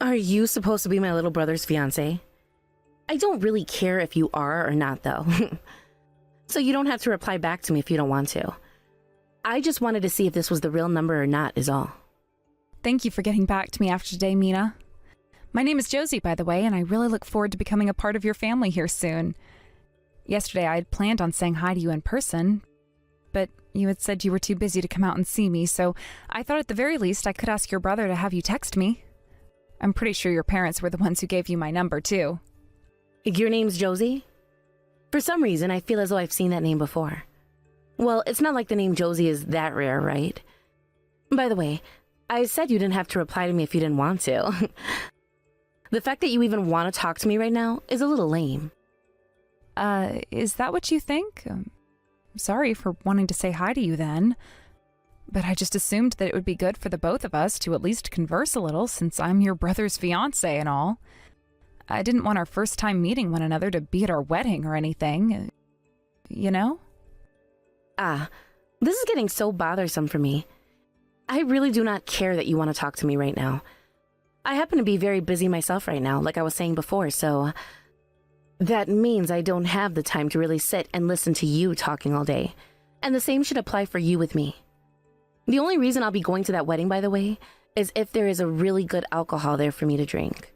Are you supposed to be my little brother's fiancé? I don't really care if you are or not, though. So you don't have to reply back to me if you don't want to. I just wanted to see if this was the real number or not, is all. Thank you for getting back to me after today, Mina. My name is Josie, by the way, and I really look forward to becoming a part of your family here soon. Yesterday, I had planned on saying hi to you in person, but you had said you were too busy to come out and see me, so I thought at the very least I could ask your brother to have you text me. I'm pretty sure your parents were the ones who gave you my number, too. Your name's Josie? For some reason, I feel as though I've seen that name before. Well, it's not like the name Josie is that rare, right? By the way, I said you didn't have to reply to me if you didn't want to. The fact that you even want to talk to me right now is a little lame. Is that what you think? I'm sorry for wanting to say hi to you then. But I just assumed that it would be good for the both of us to at least converse a little since I'm your brother's fiancé and all. I didn't want our first time meeting one another to be at our wedding or anything. You know? This is getting so bothersome for me. I really do not care that you want to talk to me right now. I happen to be very busy myself right now, like I was saying before, so that means I don't have the time to really sit and listen to you talking all day. And the same should apply for you with me. The only reason I'll be going to that wedding, by the way, is if there is a really good alcohol there for me to drink.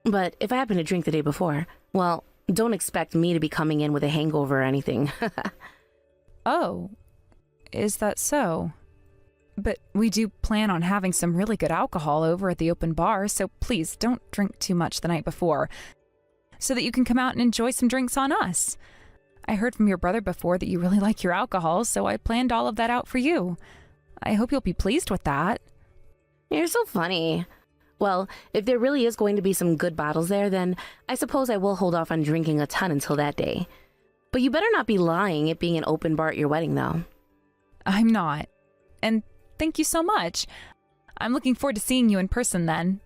But if I happen to drink the day before, well, don't expect me to be coming in with a hangover or anything. Oh, is that so? But we do plan on having some really good alcohol over at the open bar, so please don't drink too much the night before, so that you can come out and enjoy some drinks on us. I heard from your brother before that you really like your alcohol, so I planned all of that out for you. I hope you'll be pleased with that. You're so funny. Well, if there really is going to be some good bottles there, then I suppose I will hold off on drinking a ton until that day. But you better not be lying, it being an open bar at your wedding, though. I'm not. And thank you so much. I'm looking forward to seeing you in person then.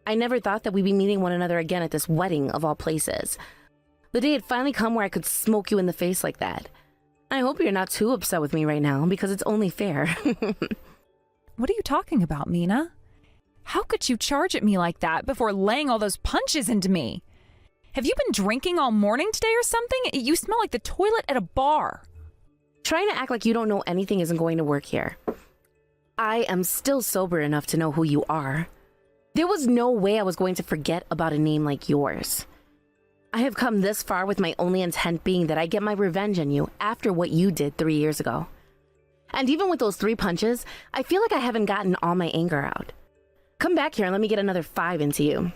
I never thought that we'd be meeting one another again at this wedding, of all places. The day had finally come where I could smoke you in the face like that. I hope you're not too upset with me right now, because it's only fair. What are you talking about, Mina? How could you charge at me like that before laying all those punches into me? Have you been drinking all morning today or something? You smell like the toilet at a bar. Trying to act like you don't know anything isn't going to work here. I am still sober enough to know who you are. There was no way I was going to forget about a name like yours. I have come this far with my only intent being that I get my revenge on you after what you did 3 years ago. And even with those 3 punches, I feel like I haven't gotten all my anger out. Come back here and let me get another 5 into you.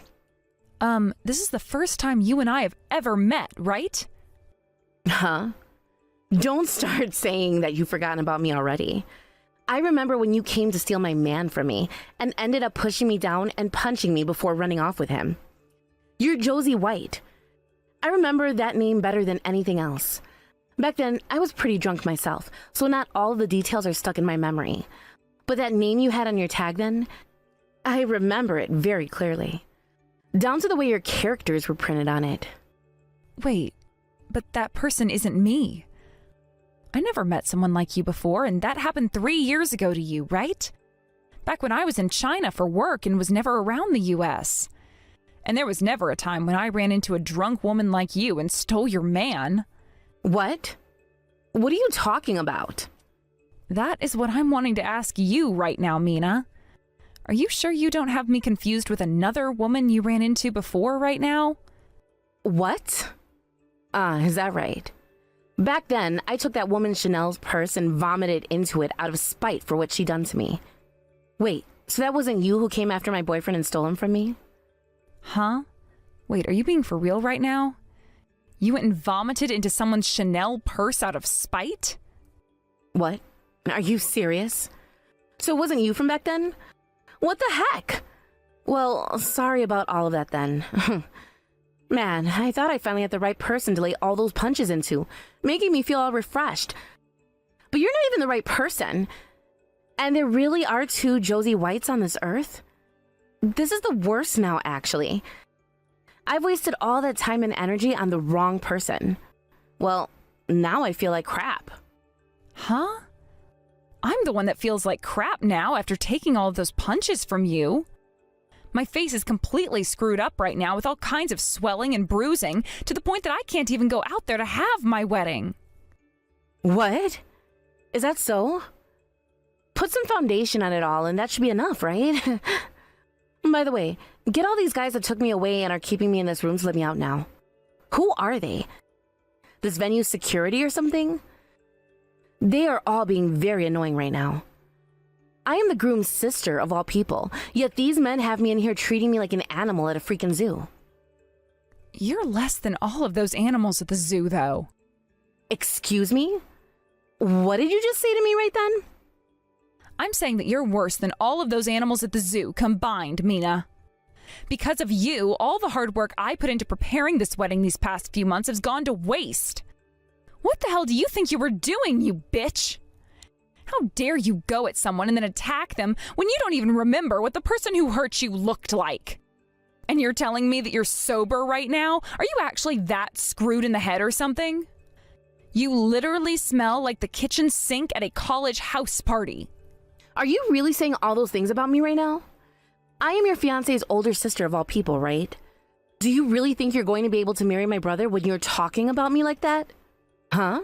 This is the first time you and I have ever met, right? Huh? Don't start saying that you've forgotten about me already. I remember when you came to steal my man from me and ended up pushing me down and punching me before running off with him. You're Josie White. I remember that name better than anything else. Back then, I was pretty drunk myself, so not all of the details are stuck in my memory. But that name you had on your tag then, I remember it very clearly. Down to the way your characters were printed on it. Wait, but that person isn't me. I never met someone like you before, and that happened 3 years ago to you, right? Back when I was in China for work and was never around the US. And there was never a time when I ran into a drunk woman like you and stole your man. What? What are you talking about? That is what I'm wanting to ask you right now, Mina. Are you sure you don't have me confused with another woman you ran into before right now? What? Is that right? Back then, I took that woman Chanel's purse and vomited into it out of spite for what she'd done to me. Wait, so that wasn't you who came after my boyfriend and stole him from me? Huh? Wait, are you being for real right now? You went and vomited into someone's Chanel purse out of spite? What? Are you serious? So it wasn't you from back then? What the heck? Well, sorry about all of that then. Man, I thought I finally had the right person to lay all those punches into, making me feel all refreshed. But you're not even the right person. And there really are 2 Josie Whites on this earth? This is the worst now, actually. I've wasted all that time and energy on the wrong person. Well, now I feel like crap. Huh? I'm the one that feels like crap now after taking all of those punches from you. My face is completely screwed up right now with all kinds of swelling and bruising to the point that I can't even go out there to have my wedding. What? Is that so? Put some foundation on it all and that should be enough, right? By the way, get all these guys that took me away and are keeping me in this room to let me out now. Who are they? This venue's security or something? They are all being very annoying right now. I am the groom's sister of all people, yet these men have me in here treating me like an animal at a freaking zoo. You're less than all of those animals at the zoo, though. Excuse me? What did you just say to me right then? I'm saying that you're worse than all of those animals at the zoo combined, Mina. Because of you, all the hard work I put into preparing this wedding these past few months has gone to waste. What the hell do you think you were doing, you bitch? How dare you go at someone and then attack them when you don't even remember what the person who hurt you looked like? And you're telling me that you're sober right now? Are you actually that screwed in the head or something? You literally smell like the kitchen sink at a college house party. Are you really saying all those things about me right now? I am your fiance's older sister of all people, right? Do you really think you're going to be able to marry my brother when you're talking about me like that? Huh?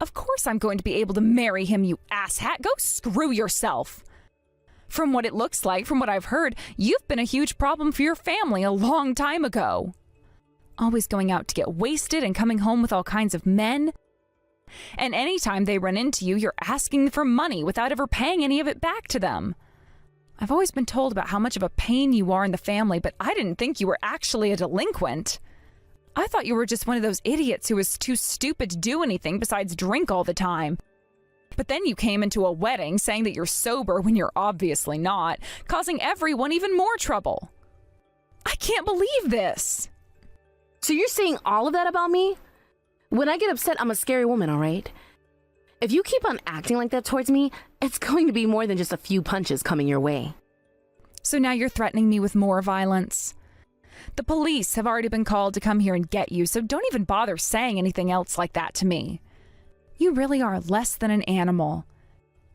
Of course I'm going to be able to marry him, you asshat. Go screw yourself. From what it looks like, from what I've heard, you've been a huge problem for your family a long time ago. Always going out to get wasted and coming home with all kinds of men. And anytime they run into you, you're asking for money without ever paying any of it back to them. I've always been told about how much of a pain you are in the family, but I didn't think you were actually a delinquent. I thought you were just one of those idiots who was too stupid to do anything besides drink all the time. But then you came into a wedding saying that you're sober when you're obviously not, causing everyone even more trouble. I can't believe this. So you're saying all of that about me? When I get upset, I'm a scary woman, all right? If you keep on acting like that towards me, it's going to be more than just a few punches coming your way. So now you're threatening me with more violence. The police have already been called to come here and get you, so don't even bother saying anything else like that to me. You really are less than an animal.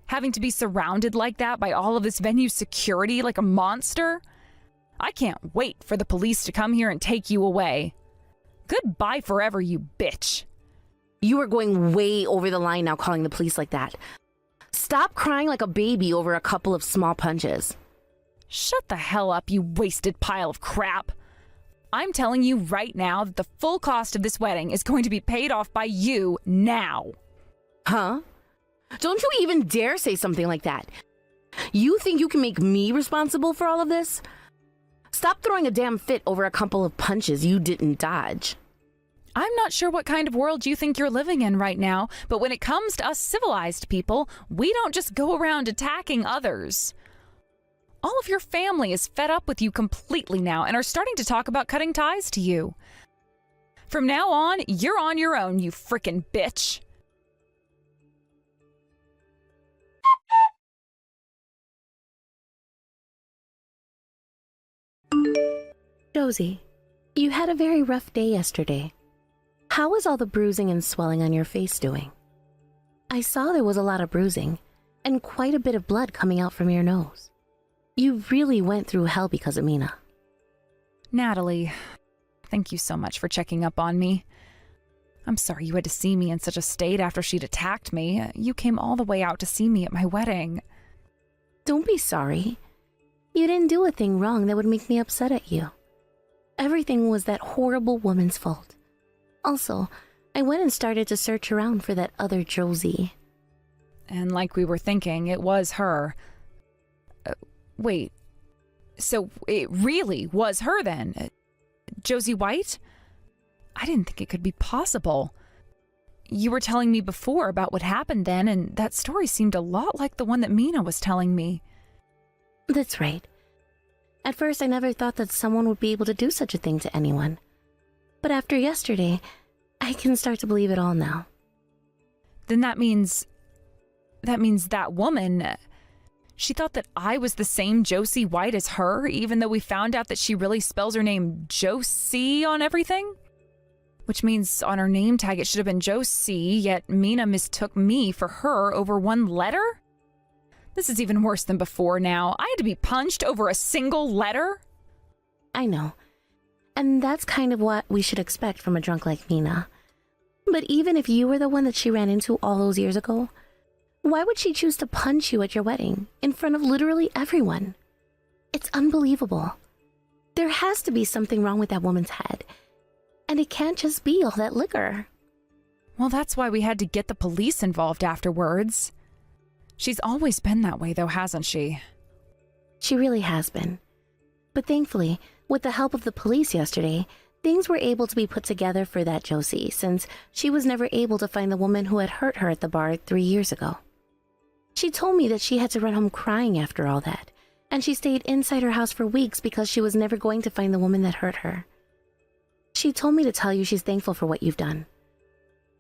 Having to be surrounded like that by all of this venue security like a monster? I can't wait for the police to come here and take you away. Goodbye forever, you bitch. You are going way over the line now calling the police like that. Stop crying like a baby over a couple of small punches. Shut the hell up, you wasted pile of crap. I'm telling you right now that the full cost of this wedding is going to be paid off by you now. Huh? Don't you even dare say something like that. You think you can make me responsible for all of this? Stop throwing a damn fit over a couple of punches you didn't dodge. I'm not sure what kind of world you think you're living in right now, but when it comes to us civilized people, we don't just go around attacking others. All of your family is fed up with you completely now and are starting to talk about cutting ties to you. From now on, you're on your own, you frickin' bitch. Josie, you had a very rough day yesterday. How is all the bruising and swelling on your face doing? I saw there was a lot of bruising and quite a bit of blood coming out from your nose. You really went through hell because of Mina. Natalie, thank you so much for checking up on me. I'm sorry you had to see me in such a state after she'd attacked me. You came all the way out to see me at my wedding. Don't be sorry. You didn't do a thing wrong that would make me upset at you. Everything was that horrible woman's fault. Also, I went and started to search around for that other Josie. And like we were thinking, it was her. Wait, so it really was her then? Josie White? I didn't think it could be possible. You were telling me before about what happened then, and that story seemed a lot like the one that Mina was telling me. That's right. At first, I never thought that someone would be able to do such a thing to anyone. But after yesterday, I can start to believe it all now. Then that means that woman, she thought that I was the same Josie White as her, even though we found out that she really spells her name Josie on everything? Which means on her name tag it should have been Josie, yet Mina mistook me for her over one letter? This is even worse than before now. I had to be punched over a single letter? I know. And that's kind of what we should expect from a drunk like Mina. But even if you were the one that she ran into all those years ago, why would she choose to punch you at your wedding in front of literally everyone? It's unbelievable. There has to be something wrong with that woman's head. And it can't just be all that liquor. Well, that's why we had to get the police involved afterwards. She's always been that way, though, hasn't she? She really has been. But thankfully, with the help of the police yesterday, things were able to be put together for that Josie, since she was never able to find the woman who had hurt her at the bar 3 years ago. She told me that she had to run home crying after all that, and she stayed inside her house for weeks because she was never going to find the woman that hurt her. She told me to tell you she's thankful for what you've done.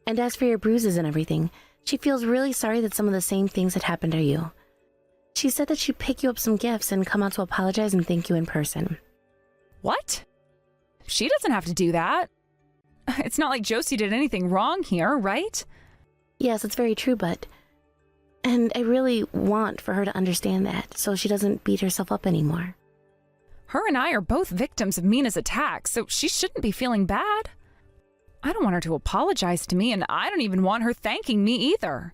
And as for your bruises and everything, she feels really sorry that some of the same things had happened to you. She said that she'd pick you up some gifts and come out to apologize and thank you in person. What? She doesn't have to do that. It's not like Josie did anything wrong here, right? Yes, it's very true, but... And I really want for her to understand that, so she doesn't beat herself up anymore. Her and I are both victims of Mina's attack, so she shouldn't be feeling bad. I don't want her to apologize to me, and I don't even want her thanking me either.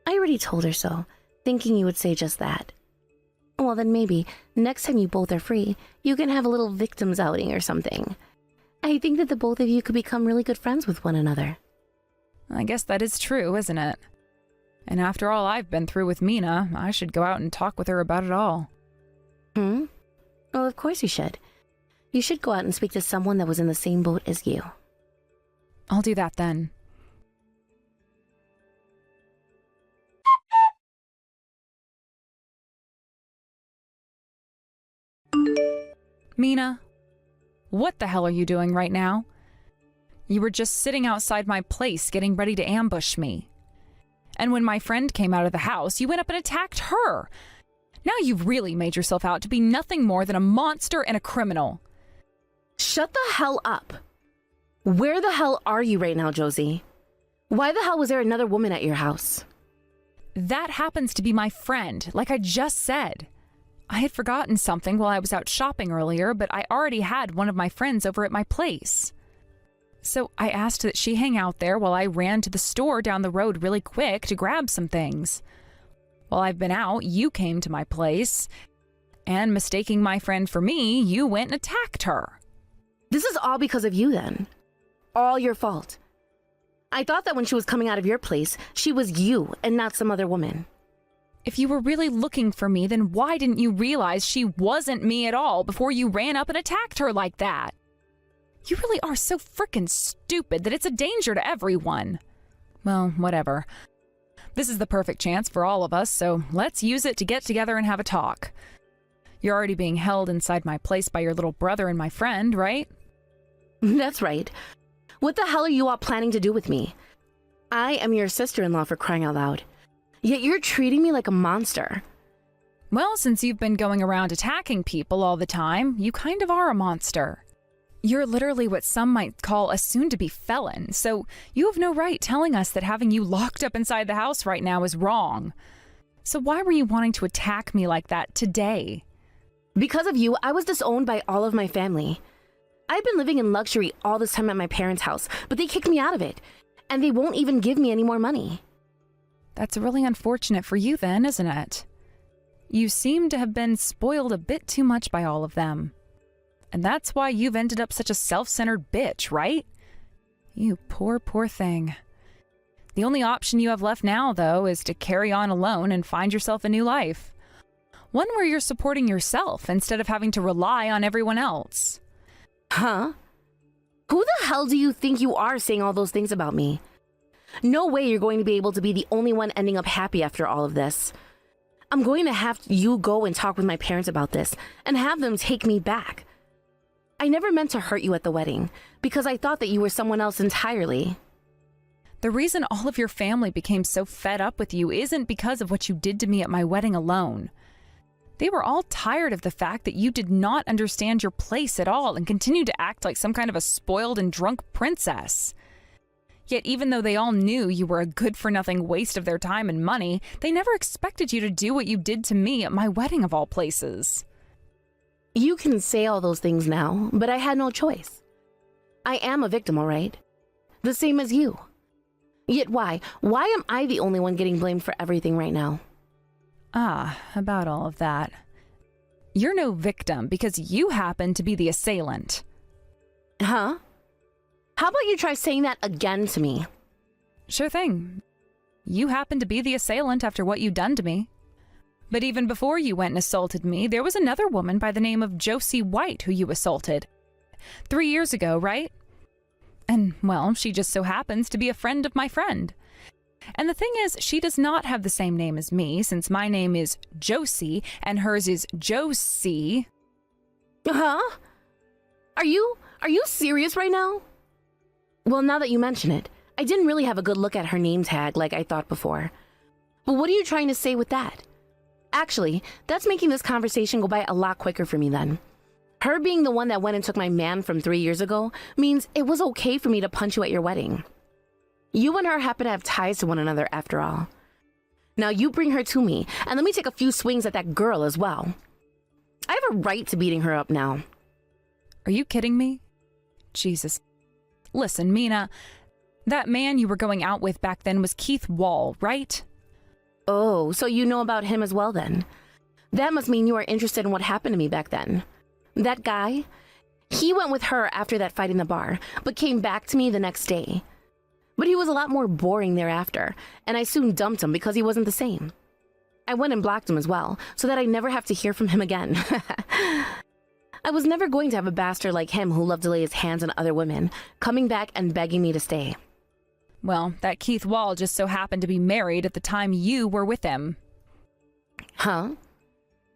I already told her so, thinking you would say just that. Well, then maybe, next time you both are free, you can have a little victims outing or something. I think that the both of you could become really good friends with one another. I guess that is true, isn't it? And after all I've been through with Mina, I should go out and talk with her about it all. Well, of course you should. You should go out and speak to someone that was in the same boat as you. I'll do that then. Mina, what the hell are you doing right now? You were just sitting outside my place getting ready to ambush me. And when my friend came out of the house, you went up and attacked her. Now you've really made yourself out to be nothing more than a monster and a criminal. Shut the hell up. Where the hell are you right now, Josie? Why the hell was there another woman at your house? That happens to be my friend, like I just said. I had forgotten something while I was out shopping earlier, but I already had one of my friends over at my place. So I asked that she hang out there while I ran to the store down the road really quick to grab some things. While I've been out, you came to my place, and mistaking my friend for me, you went and attacked her. This is all because of you then. All your fault. I thought that when she was coming out of your place, she was you and not some other woman. If you were really looking for me, then why didn't you realize she wasn't me at all before you ran up and attacked her like that? You really are so frickin' stupid that it's a danger to everyone. Well, whatever. This is the perfect chance for all of us, so let's use it to get together and have a talk. You're already being held inside my place by your little brother and my friend, right? That's right. What the hell are you all planning to do with me? I am your sister-in-law, for crying out loud. Yet you're treating me like a monster. Well, since you've been going around attacking people all the time, you kind of are a monster. You're literally what some might call a soon-to-be felon, so you have no right telling us that having you locked up inside the house right now is wrong. So why were you wanting to attack me like that today? Because of you, I was disowned by all of my family. I've been living in luxury all this time at my parents' house, but they kicked me out of it, and they won't even give me any more money. That's really unfortunate for you then, isn't it? You seem to have been spoiled a bit too much by all of them. And that's why you've ended up such a self-centered bitch, right? You poor, poor thing. The only option you have left now, though, is to carry on alone and find yourself a new life. One where you're supporting yourself instead of having to rely on everyone else. Huh? Who the hell do you think you are saying all those things about me? No way you're going to be able to be the only one ending up happy after all of this. I'm going to have you go and talk with my parents about this and have them take me back. I never meant to hurt you at the wedding because I thought that you were someone else entirely. The reason all of your family became so fed up with you isn't because of what you did to me at my wedding alone. They were all tired of the fact that you did not understand your place at all and continued to act like some kind of a spoiled and drunk princess. Yet even though they all knew you were a good-for-nothing waste of their time and money, they never expected you to do what you did to me at my wedding of all places. You can say all those things now, but I had no choice. I am a victim, all right? The same as you. Yet why? Why am I the only one getting blamed for everything right now? About all of that. You're no victim because you happen to be the assailant. Huh? How about you try saying that again to me? Sure thing. You happen to be the assailant after what you'd done to me. But even before you went and assaulted me, there was another woman by the name of Josie White who you assaulted. 3 years ago, right? And, well, she just so happens to be a friend of my friend. And the thing is, she does not have the same name as me, since my name is Josie and hers is Josie. Huh? Are you serious right now? Well, now that you mention it, I didn't really have a good look at her name tag like I thought before. But what are you trying to say with that? Actually, that's making this conversation go by a lot quicker for me then. Her being the one that went and took my man from 3 years ago means it was okay for me to punch you at your wedding. You and her happen to have ties to one another after all. Now you bring her to me, and let me take a few swings at that girl as well. I have a right to beating her up now. Are you kidding me? Jesus. Listen, Mina, that man you were going out with back then was Keith Wall, right? Oh, so you know about him as well then. That must mean you are interested in what happened to me back then. That guy? He went with her after that fight in the bar, but came back to me the next day. But he was a lot more boring thereafter, and I soon dumped him because he wasn't the same. I went and blocked him as well, so that I never have to hear from him again. I was never going to have a bastard like him who loved to lay his hands on other women, coming back and begging me to stay. Well, that Keith Wall just so happened to be married at the time you were with him. Huh?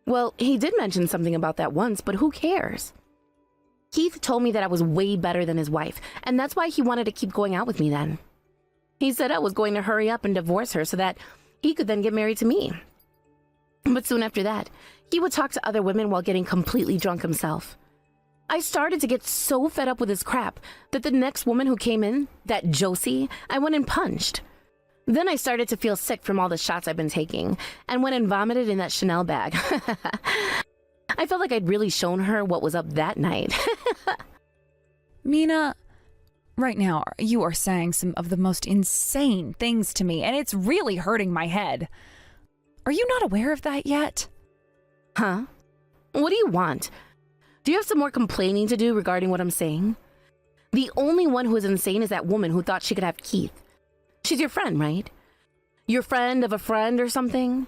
Well, he did mention something about that once, but who cares? Keith told me that I was way better than his wife, and that's why he wanted to keep going out with me then. He said I was going to hurry up and divorce her so that he could then get married to me. But soon after that, he would talk to other women while getting completely drunk himself. I started to get so fed up with his crap that the next woman who came in, that Josie, I went and punched. Then I started to feel sick from all the shots I've been taking and went and vomited in that Chanel bag. I felt like I'd really shown her what was up that night. Mina, right now you are saying some of the most insane things to me, and it's really hurting my head. Are you not aware of that yet? Huh? What do you want? Do you have some more complaining to do regarding what I'm saying? The only one who is insane is that woman who thought she could have Keith. She's your friend, right? Your friend of a friend or something?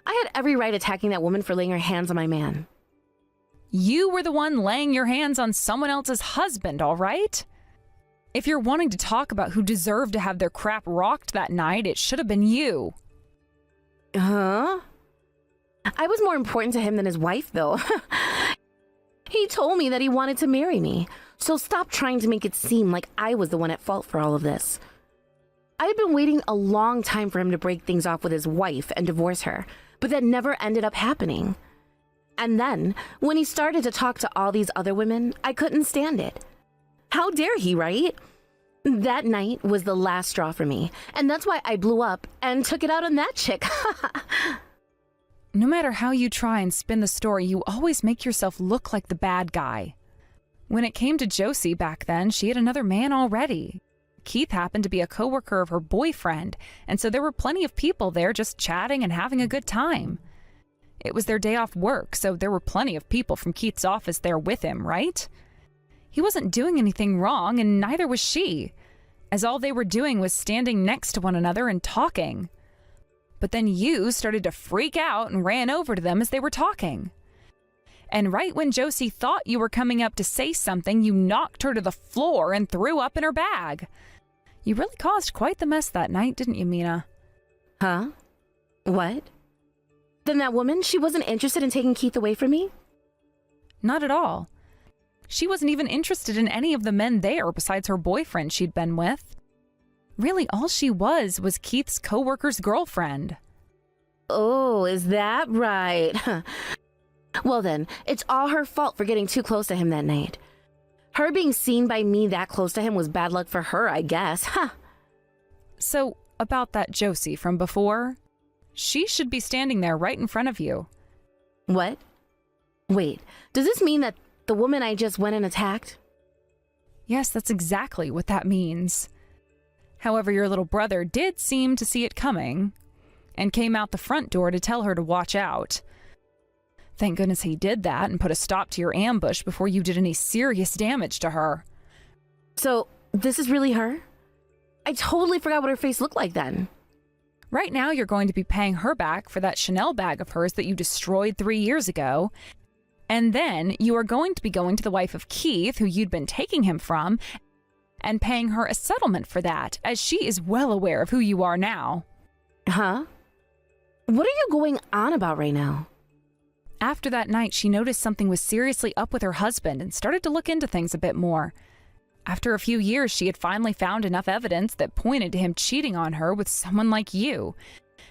I had every right attacking that woman for laying her hands on my man. You were the one laying your hands on someone else's husband, all right? If you're wanting to talk about who deserved to have their crap rocked that night, it should have been you. Huh? I was more important to him than his wife, though. He told me that he wanted to marry me, so stop trying to make it seem like I was the one at fault for all of this. I had been waiting a long time for him to break things off with his wife and divorce her, but that never ended up happening. And then, when he started to talk to all these other women, I couldn't stand it. How dare he, right? That night was the last straw for me, and that's why I blew up and took it out on that chick. No matter how you try and spin the story, you always make yourself look like the bad guy. When it came to Josie back then, she had another man already. Keith happened to be a coworker of her boyfriend, and so there were plenty of people there just chatting and having a good time. It was their day off work, so there were plenty of people from Keith's office there with him, right? He wasn't doing anything wrong, and neither was she, as all they were doing was standing next to one another and talking. But then you started to freak out and ran over to them as they were talking. And right when Josie thought you were coming up to say something, you knocked her to the floor and threw up in her bag. You really caused quite the mess that night, didn't you, Mina? Huh? What? Then that woman, she wasn't interested in taking Keith away from me? Not at all. She wasn't even interested in any of the men there besides her boyfriend she'd been with. Really, all she was Keith's coworker's girlfriend. Oh, is that right? Well then, it's all her fault for getting too close to him that night. Her being seen by me that close to him was bad luck for her, I guess. Huh. So, about that Josie from before, she should be standing there right in front of you. What? Wait, does this mean that the woman I just went and attacked? Yes, that's exactly what that means. However, your little brother did seem to see it coming and came out the front door to tell her to watch out. Thank goodness he did that and put a stop to your ambush before you did any serious damage to her. So, this is really her? I totally forgot what her face looked like then. Right now, you're going to be paying her back for that Chanel bag of hers that you destroyed 3 years ago. And then you are going to be going to the wife of Keith, who you'd been taking him from, and paying her a settlement for that, as she is well aware of who you are now. Huh? What are you going on about right now? After that night, she noticed something was seriously up with her husband and started to look into things a bit more. After a few years, she had finally found enough evidence that pointed to him cheating on her with someone like you,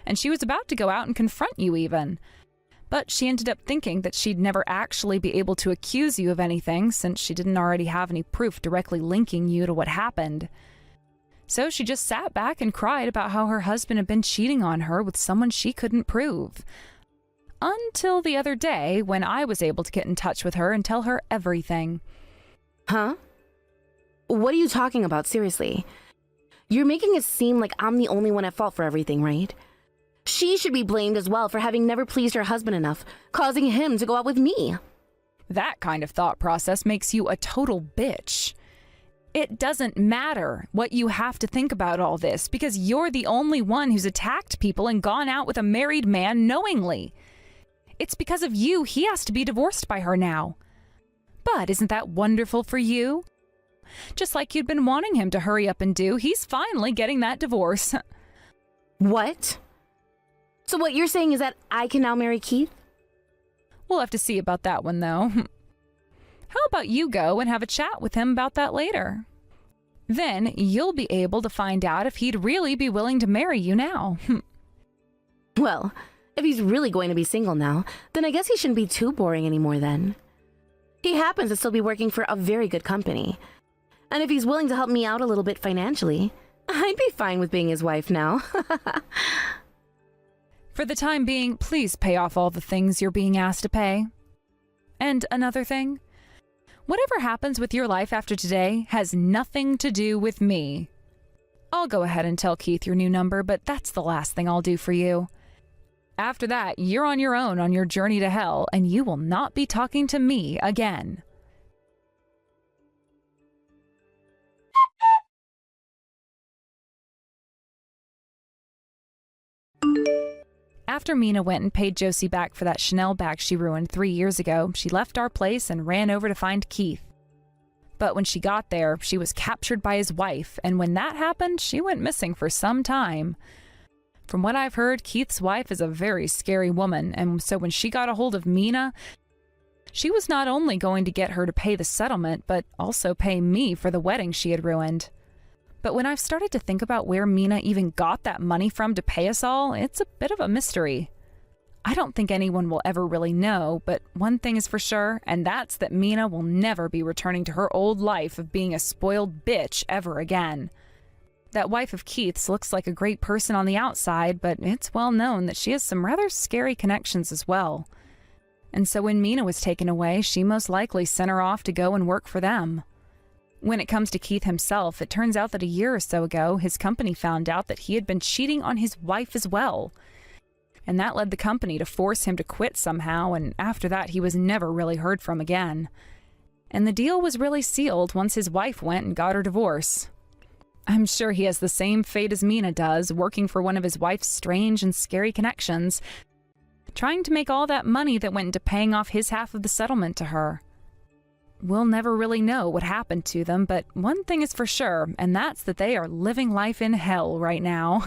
and she was about to go out and confront you even. But she ended up thinking that she'd never actually be able to accuse you of anything since she didn't already have any proof directly linking you to what happened. So she just sat back and cried about how her husband had been cheating on her with someone she couldn't prove. Until the other day when I was able to get in touch with her and tell her everything. Huh? What are you talking about, seriously? You're making it seem like I'm the only one at fault for everything, right? She should be blamed as well for having never pleased her husband enough, causing him to go out with me. That kind of thought process makes you a total bitch. It doesn't matter what you have to think about all this because you're the only one who's attacked people and gone out with a married man knowingly. It's because of you he has to be divorced by her now. But isn't that wonderful for you? Just like you'd been wanting him to hurry up and do, he's finally getting that divorce. What? So what you're saying is that I can now marry Keith? We'll have to see about that one, though. How about you go and have a chat with him about that later? Then you'll be able to find out if he'd really be willing to marry you now. Well, if he's really going to be single now, then I guess he shouldn't be too boring anymore then. He happens to still be working for a very good company. And if he's willing to help me out a little bit financially, I'd be fine with being his wife now. For the time being, please pay off all the things you're being asked to pay. And another thing, whatever happens with your life after today has nothing to do with me. I'll go ahead and tell Keith your new number, but that's the last thing I'll do for you. After that, you're on your own on your journey to hell, and you will not be talking to me again. After Mina went and paid Josie back for that Chanel bag she ruined 3 years ago, she left our place and ran over to find Keith. But when she got there, she was captured by his wife, and when that happened, she went missing for some time. From what I've heard, Keith's wife is a very scary woman, and so when she got a hold of Mina, she was not only going to get her to pay the settlement, but also pay me for the wedding she had ruined. But when I've started to think about where Mina even got that money from to pay us all, it's a bit of a mystery. I don't think anyone will ever really know, but one thing is for sure, and that's that Mina will never be returning to her old life of being a spoiled bitch ever again. That wife of Keith's looks like a great person on the outside, but it's well known that she has some rather scary connections as well. And so when Mina was taken away, she most likely sent her off to go and work for them. When it comes to Keith himself, it turns out that a year or so ago, his company found out that he had been cheating on his wife as well. And that led the company to force him to quit somehow, and after that he was never really heard from again. And the deal was really sealed once his wife went and got her divorce. I'm sure he has the same fate as Mina does, working for one of his wife's strange and scary connections, trying to make all that money that went into paying off his half of the settlement to her. We'll never really know what happened to them, but one thing is for sure, and that's that they are living life in hell right now.